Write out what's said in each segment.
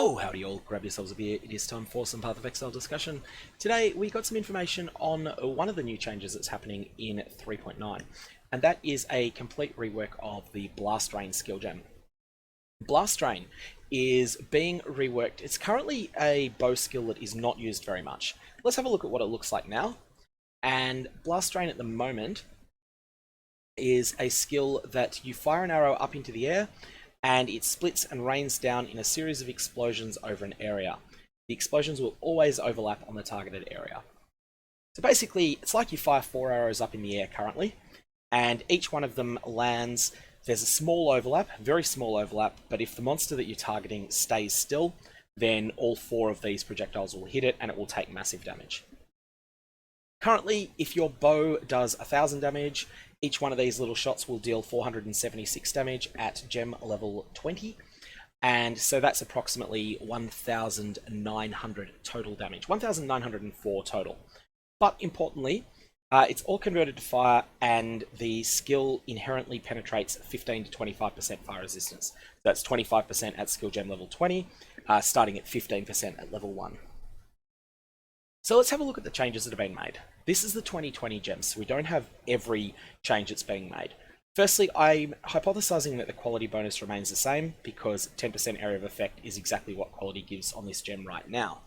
Oh, howdy all, grab yourselves a beer, it is time for some Path of Exile discussion. Today we got some information on one of the new changes that's happening in 3.9, and that is a complete rework of the Blast Rain skill gem. Blast Rain is being reworked. It's currently a bow skill that is not used very much. Let's have a look at what it looks like now. And Blast Rain at the moment is a skill that you fire an arrow up into the air, and it splits and rains down in a series of explosions over an area. The explosions will always overlap on the targeted area. So basically, it's like you fire 4 arrows up in the air currently, and each one of them lands. There's a small overlap, very small overlap, but if the monster that you're targeting stays still, then all 4 of these projectiles will hit it and it will take massive damage. Currently, if your bow does 1000 damage, each one of these little shots will deal 476 damage at gem level 20, and so that's approximately 1900 total damage, 1904 total. But importantly, it's all converted to fire, and the skill inherently penetrates 15 to 25% fire resistance. That's 25% at skill gem level 20, starting at 15% at level 1. So let's have a look at the changes that have been made. This is the 2020 gems, so we don't have every change that's being made. Firstly, I'm hypothesizing that the quality bonus remains the same, because 10% area of effect is exactly what quality gives on this gem right now.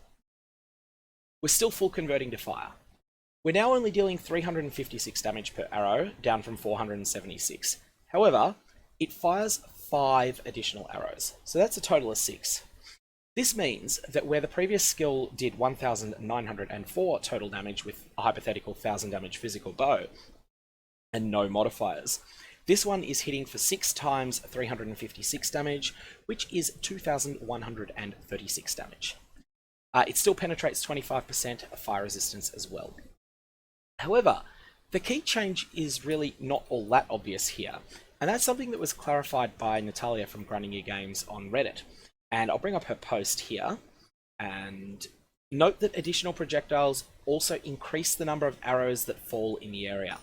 We're still full converting to fire. We're now only dealing 356 damage per arrow, down from 476. However, it fires 5 additional arrows, so that's a total of 6. This means that where the previous skill did 1904 total damage with a hypothetical 1000 damage physical bow and no modifiers, this one is hitting for 6 times 356 damage, which is 2136 damage. It still penetrates 25% of fire resistance as well. However, the key change is really not all that obvious here, and that's something that was clarified by Natalia from Grinding Your Games on Reddit. And I'll bring up her post here, and note that additional projectiles also increase the number of arrows that fall in the area.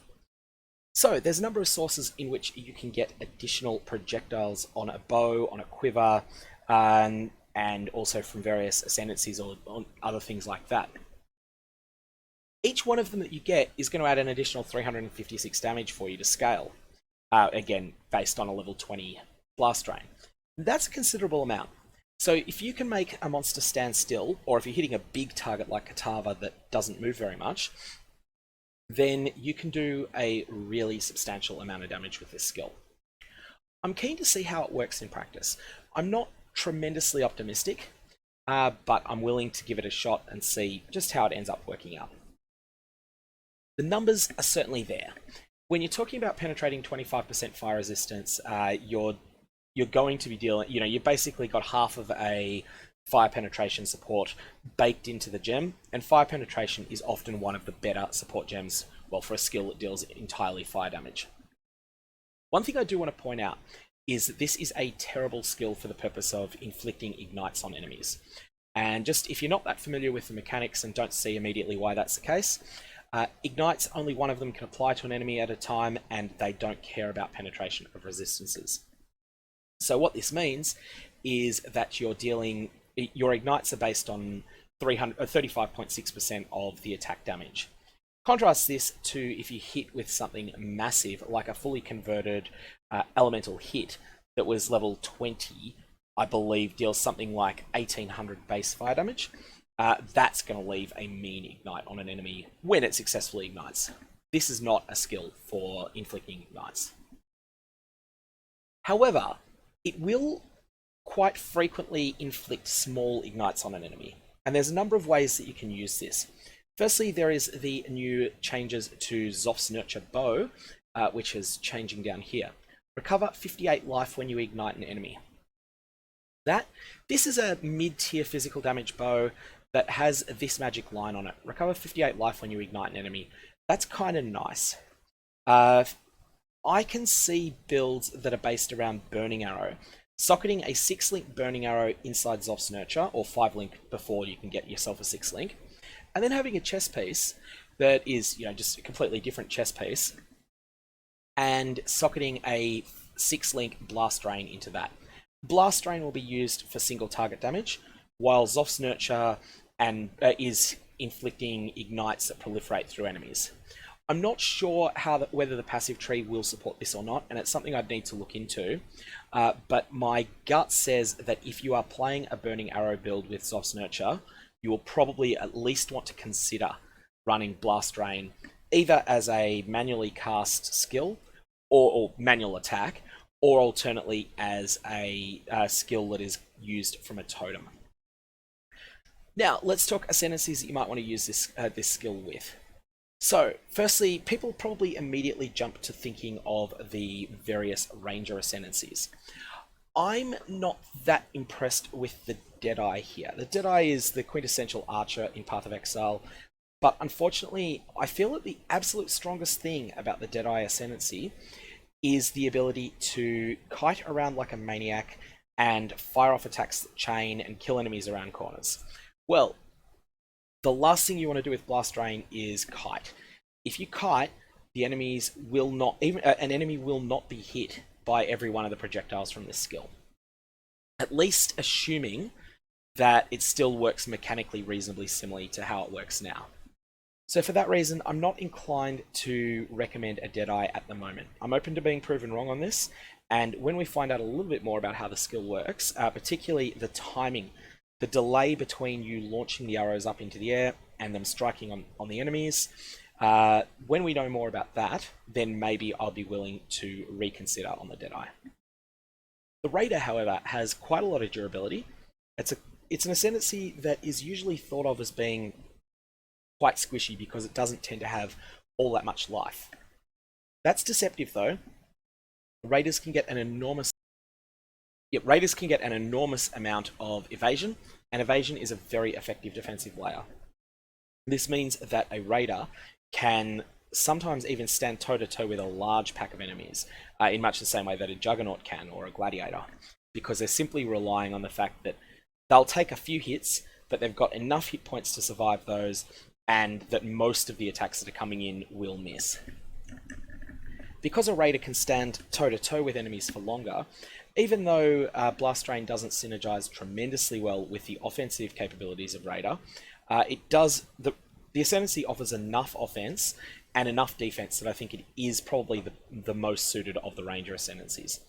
So there's a number of sources in which you can get additional projectiles on a bow, on a quiver, and also from various ascendancies or other things like that. Each one of them that you get is going to add an additional 356 damage for you to scale, again, based on a level 20 Blast Rain. That's a considerable amount. So if you can make a monster stand still, or if you're hitting a big target like Kitava that doesn't move very much, then you can do a really substantial amount of damage with this skill. I'm keen to see how it works in practice. I'm not tremendously optimistic, but I'm willing to give it a shot and see just how it ends up working out. The numbers are certainly there. When you're talking about penetrating 25% fire resistance, you're going to be dealing, you've basically got half of a fire penetration support baked into the gem, and fire penetration is often one of the better support gems, well, for a skill that deals entirely fire damage. One thing I do want to point out is that this is a terrible skill for the purpose of inflicting ignites on enemies. And just if you're not that familiar with the mechanics and don't see immediately why that's the case, ignites, only one of them can apply to an enemy at a time, and they don't care about penetration of resistances. So what this means is that your ignites are based on 35.6% of the attack damage. Contrast this to if you hit with something massive, like a fully converted elemental hit that was level 20, I believe, deals something like 1800 base fire damage. That's going to leave a mean ignite on an enemy when it successfully ignites. This is not a skill for inflicting ignites. However, it will quite frequently inflict small ignites on an enemy, and there's a number of ways that you can use this. Firstly, there is the new changes to Zoth's Nurture Bow, which is changing down here. Recover 58 life when you ignite an enemy. This is a mid-tier physical damage bow that has this magic line on it. Recover 58 life when you ignite an enemy. That's kind of nice. I can see builds that are based around Burning Arrow. Socketing a 6-link Burning Arrow inside Zoth's Nurture, or 5-link before you can get yourself a 6-link, and then having a chest piece that is, just a completely different chest piece, and socketing a 6-link Blast Rain into that. Blast Rain will be used for single target damage, while Zoph's Nurture and is inflicting ignites that proliferate through enemies. I'm not sure whether the passive tree will support this or not, and it's something I'd need to look into. But my gut says that if you are playing a Burning Arrow build with Zoph's Nurture, you will probably at least want to consider running Blast Rain either as a manually cast skill or manual attack, or alternately as a skill that is used from a totem. Now, let's talk ascendancies that you might want to use this skill with. So, firstly, people probably immediately jump to thinking of the various Ranger ascendancies. I'm not that impressed with the Deadeye here. The Deadeye is the quintessential archer in Path of Exile, but unfortunately, I feel that the absolute strongest thing about the Deadeye ascendancy is the ability to kite around like a maniac and fire off attacks that chain and kill enemies around corners. Well, the last thing you want to do with Blast Rain is kite. If you kite, the enemies will not, an enemy will not be hit by every one of the projectiles from this skill. At least assuming that it still works mechanically reasonably similarly to how it works now. So for that reason, I'm not inclined to recommend a Deadeye at the moment. I'm open to being proven wrong on this, and when we find out a little bit more about how the skill works, particularly the timing, the delay between you launching the arrows up into the air and them striking on the enemies, when we know more about that, then maybe I'll be willing to reconsider on the Deadeye. The Raider, however, has quite a lot of durability. It's an ascendancy that is usually thought of as being quite squishy because it doesn't tend to have all that much life. That's deceptive though. Raiders can get an enormous amount of evasion, and evasion is a very effective defensive layer. This means that a Raider can sometimes even stand toe-to-toe with a large pack of enemies, in much the same way that a Juggernaut can, or a Gladiator, because they're simply relying on the fact that they'll take a few hits, but they've got enough hit points to survive those, and that most of the attacks that are coming in will miss. Because a Raider can stand toe-to-toe with enemies for longer, even though Blast Rain doesn't synergize tremendously well with the offensive capabilities of Raider, the ascendancy offers enough offense and enough defense that I think it is probably the most suited of the Ranger ascendancies.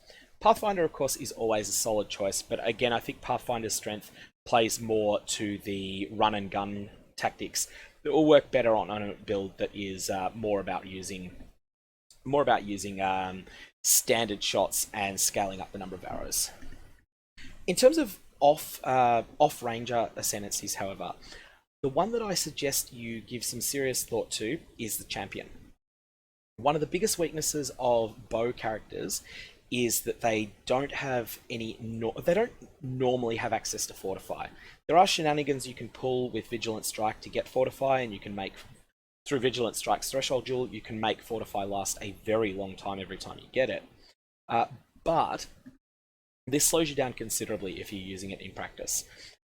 Pathfinder, of course, is always a solid choice, but again, I think Pathfinder's strength plays more to the run and gun tactics that will work better on a build that is more about using standard shots and scaling up the number of arrows. In terms of off-ranger ascendancies, however, the one that I suggest you give some serious thought to is the Champion. One of the biggest weaknesses of bow characters is that they don't normally have access to Fortify. There are shenanigans you can pull with Vigilant Strike to get Fortify, and you can make, through Vigilant Strike's Threshold Jewel, you can make Fortify last a very long time every time you get it. But this slows you down considerably if you're using it in practice.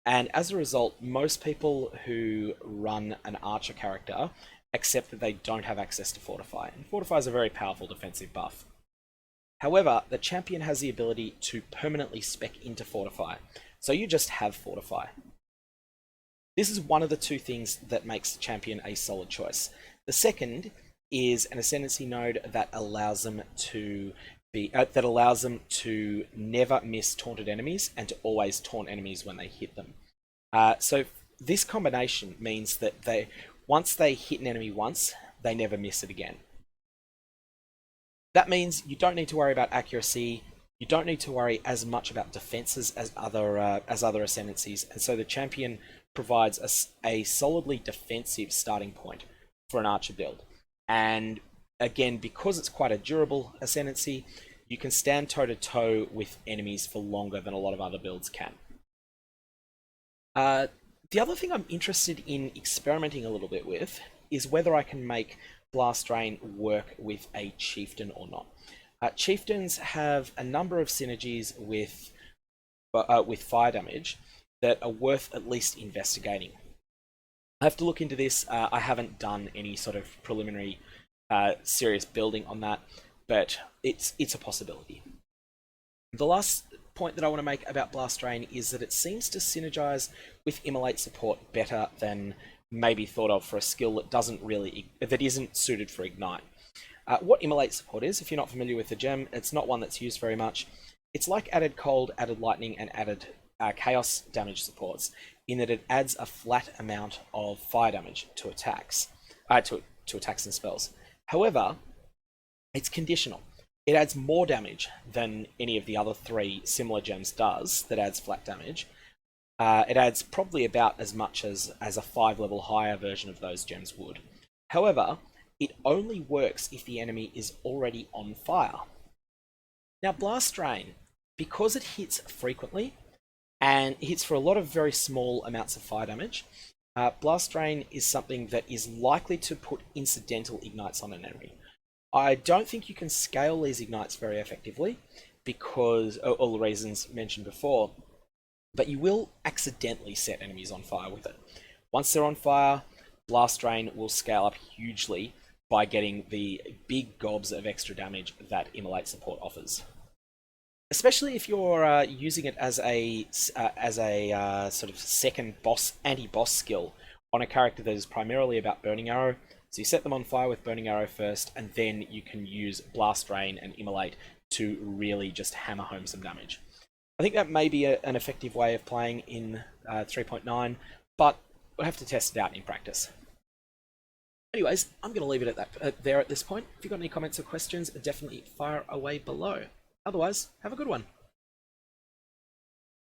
And as a result, most people who run an Archer character accept that they don't have access to Fortify. And Fortify is a very powerful defensive buff. However, the Champion has the ability to permanently spec into Fortify, so you just have Fortify. This is one of the two things that makes the Champion a solid choice. The second is an Ascendancy node that allows them to never miss taunted enemies and to always taunt enemies when they hit them. So this combination means that once they hit an enemy once, they never miss it again. That means you don't need to worry about accuracy. You don't need to worry as much about defenses as other ascendancies, and so the Champion provides a solidly defensive starting point for an Archer build. And again, because it's quite a durable ascendancy, you can stand toe-to-toe with enemies for longer than a lot of other builds can. The other thing I'm interested in experimenting a little bit with is whether I can make Blast Rain work with a Chieftain or not. Chieftains have a number of synergies with fire damage that are worth at least investigating. I have to look into this. I haven't done any sort of preliminary serious building on that, but it's a possibility. The last point that I want to make about Blast Drain is that it seems to synergize with Immolate support better than maybe thought of for a skill that isn't suited for Ignite. What Immolate support is, if you're not familiar with the gem, it's not one that's used very much. It's like added cold, added lightning, and added chaos damage supports, in that it adds a flat amount of fire damage to attacks, to attacks and spells. However, it's conditional. It adds more damage than any of the other 3 similar gems does that adds flat damage. It adds probably about as much as a 5-level higher version of those gems would. However, it only works if the enemy is already on fire. Now, Blast Drain, because it hits frequently and hits for a lot of very small amounts of fire damage, Blast Drain is something that is likely to put incidental ignites on an enemy. I don't think you can scale these ignites very effectively because all the reasons mentioned before, but you will accidentally set enemies on fire with it. Once they're on fire, Blast Drain will scale up hugely by getting the big gobs of extra damage that Immolate support offers. Especially if you're using it as a sort of second anti-boss skill on a character that is primarily about Burning Arrow. So you set them on fire with Burning Arrow first, and then you can use Blast Drain and Immolate to really just hammer home some damage. I think that may be an effective way of playing in 3.9, but we'll have to test it out in practice. Anyways, I'm going to leave it at there at this point. If you've got any comments or questions, definitely fire away below. Otherwise, have a good one.